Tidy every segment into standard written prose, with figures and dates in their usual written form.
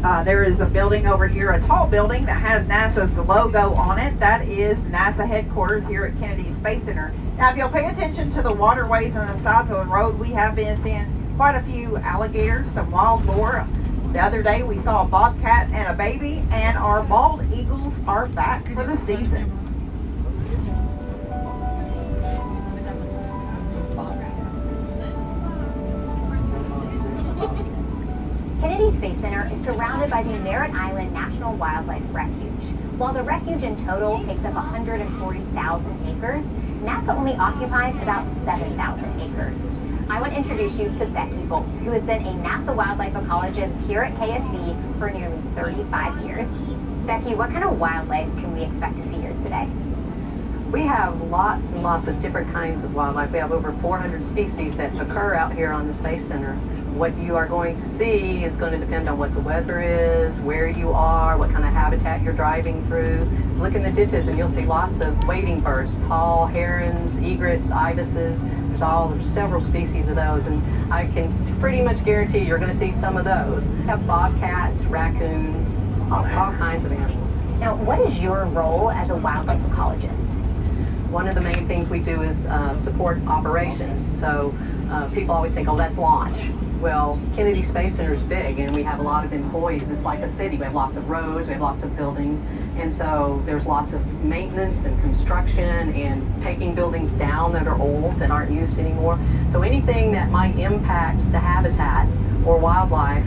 There is a building over here, a tall building that has NASA's logo on it. That is NASA headquarters here at Kennedy Space Center. Now, if you'll pay attention to the waterways on the sides of the road, we have been seeing quite a few alligators, some wild boar. The other day we saw a bobcat and a baby, and our bald eagles are back for the season. Kennedy Space Center is surrounded by the Merritt Island National Wildlife Refuge. While the refuge in total takes up 140,000 acres, NASA only occupies about 7,000 acres. I want to introduce you to Becky Bolt, who has been a NASA wildlife ecologist here at KSC for nearly 35 years. Becky, what kind of wildlife can we expect to see here today? We have lots and lots of different kinds of wildlife. We have over 400 species that occur out here on the Space Center. What you are going to see is going to depend on what the weather is, where you are, what kind of habitat you're driving through. Look in the ditches and you'll see lots of wading birds, tall herons, egrets, ibises. There's several species of those, and I can pretty much guarantee you're going to see some of those. We have bobcats, raccoons, all kinds of animals. Now, what is your role as a wildlife ecologist? One of the main things we do is support operations. So people always think, oh, that's launch. Well, Kennedy Space Center is big, and we have a lot of employees. It's like a city. We have lots of roads, we have lots of buildings, and so there's lots of maintenance and construction and taking buildings down that are old, that aren't used anymore. So anything that might impact the habitat or wildlife,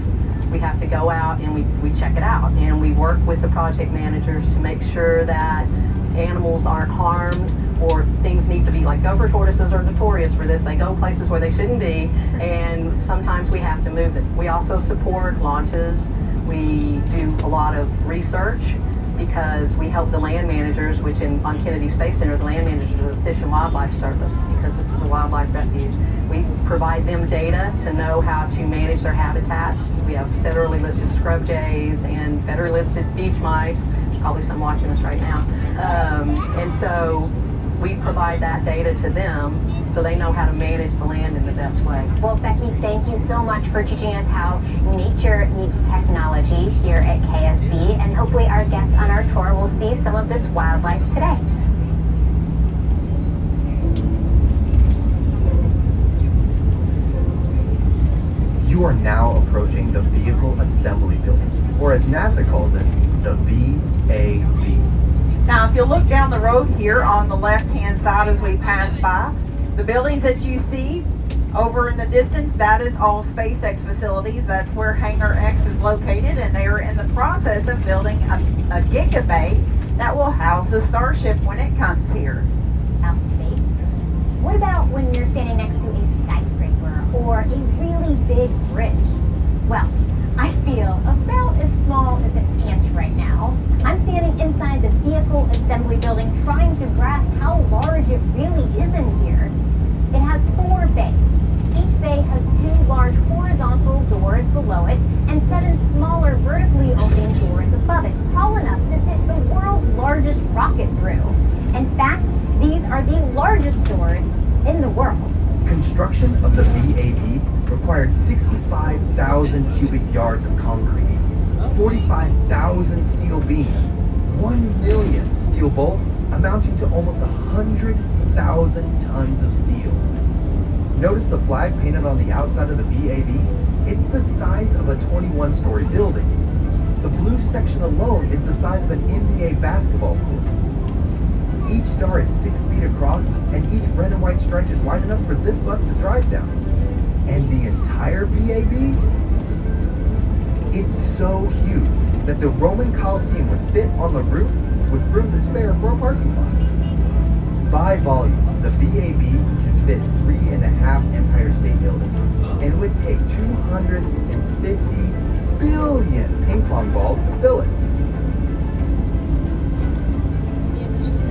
we have to go out and we check it out. And we work with the project managers to make sure that animals aren't harmed, or things need to be, like gopher tortoises are notorious for this. They go places where they shouldn't be, and sometimes we have to move it. We also support launches. We do a lot of research because we help the land managers, which on Kennedy Space Center, the land managers are the Fish and Wildlife Service, because this is a wildlife refuge. We provide them data to know how to manage their habitats. We have federally listed scrub jays and federally listed beach mice. There's probably some watching us right now. And so we provide that data to them so they know how to manage the land in the best way. Well, Becky, thank you so much for teaching us how nature meets technology here at KSC, and hopefully our guests on our tour will see some of this wildlife today. You are now approaching the Vehicle Assembly Building, or as NASA calls it, the VAB. Now, if you look down the road here on the left-hand side as we pass by, the buildings that you see over in the distance, that is all SpaceX facilities. That's where Hangar X is located, and they are in the process of building a gigabay that will house the Starship when it comes here. Out in space. What about when you're standing next to a skyscraper or a really big bridge? Well, I feel about as small as an ant right now. I'm standing inside the Vehicle Assembly Building trying to grasp how large it really is in here. It has 4 bays. Each bay has 2 large horizontal doors below it and 7 smaller vertically opening doors above it, tall enough to fit the world's largest rocket through. In fact, these are the largest doors in the world. Construction of the VAB required 65,000 cubic yards of concrete, 45,000 steel beams, 1 million steel bolts, amounting to almost 100,000 tons of steel. Notice the flag painted on the outside of the VAB? It's the size of a 21-story building. The blue section alone is the size of an NBA basketball court. Each star is 6 feet across, and each red and white stripe is wide enough for this bus to drive down. And the entire VAB? It's so huge that the Roman Colosseum would fit on the roof with room to spare for a parking lot. By volume, the VAB can fit 3.5 Empire State Buildings, and it would take 250 billion ping pong balls to fill it.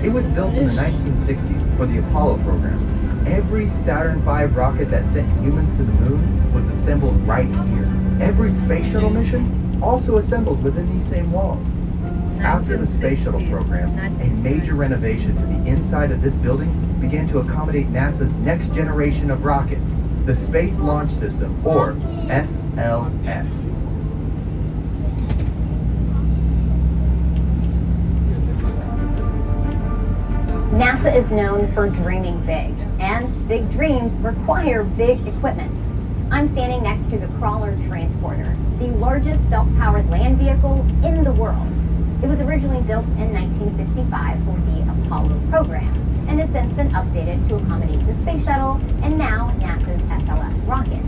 It was built in the 1960s for the Apollo program. Every Saturn V rocket that sent humans to the moon was assembled right here. Every space shuttle mission also assembled within these same walls. After the space shuttle program, a major renovation to the inside of this building began to accommodate NASA's next generation of rockets, the Space Launch System, or SLS. NASA is known for dreaming big, and big dreams require big equipment. I'm standing next to the Crawler Transporter, the largest self-powered land vehicle in the world. It was originally built in 1965 for the Apollo program, and has since been updated to accommodate the space shuttle and now NASA's SLS rocket.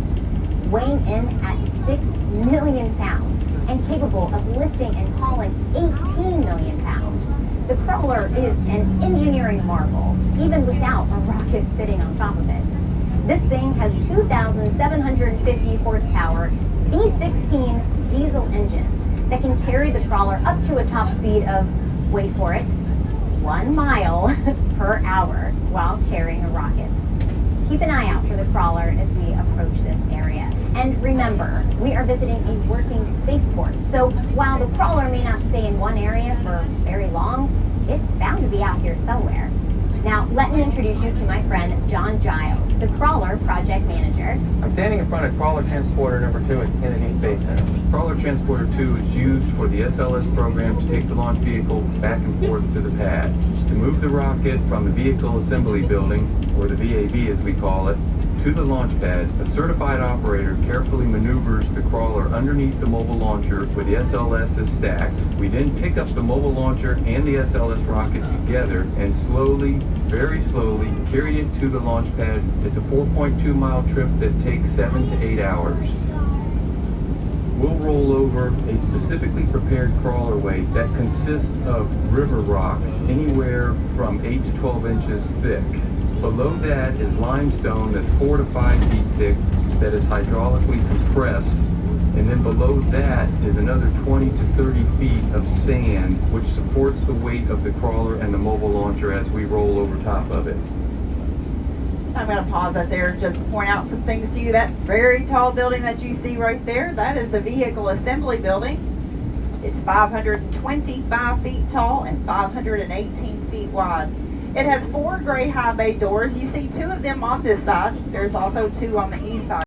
Weighing in at 6 million pounds and capable of lifting and hauling 18 million pounds, the Crawler is an engineering marvel, even without a rocket sitting on top of it. This thing has 2,750 horsepower V16 diesel engines that can carry the Crawler up to a top speed of, wait for it, 1 mile per hour while carrying a rocket. Keep an eye out for the Crawler as we approach this area. And remember, we are visiting a working spaceport, so while the Crawler may not stay in one area for very long, it's bound to be out here somewhere. Now, let me introduce you to my friend John Giles, the Crawler project manager. I'm standing in front of Crawler Transporter number 2 at Kennedy Space Center. Crawler Transporter 2 is used for the SLS program to take the launch vehicle back and forth to the pad, to move the rocket from the Vehicle Assembly Building, or the VAB as we call it, to the launch pad. A certified operator carefully maneuvers the crawler underneath the mobile launcher where the SLS is stacked. We then pick up the mobile launcher and the SLS rocket together and slowly, very slowly, carry it to the launch pad. It's a 4.2 mile trip that takes 7 to 8 hours. We'll roll over a specifically prepared crawler weight that consists of river rock anywhere from 8 to 12 inches thick. Below that is limestone that's 4 to 5 feet thick that is hydraulically compressed. And then below that is another 20 to 30 feet of sand which supports the weight of the crawler and the mobile launcher as we roll over top of it. I'm going to pause it there and just point out some things to you. That very tall building that you see right there, that is the Vehicle Assembly Building. It's 525 feet tall and 518 feet wide. It has 4 gray high bay doors. You see 2 of them on this side. There's also 2 on the east side.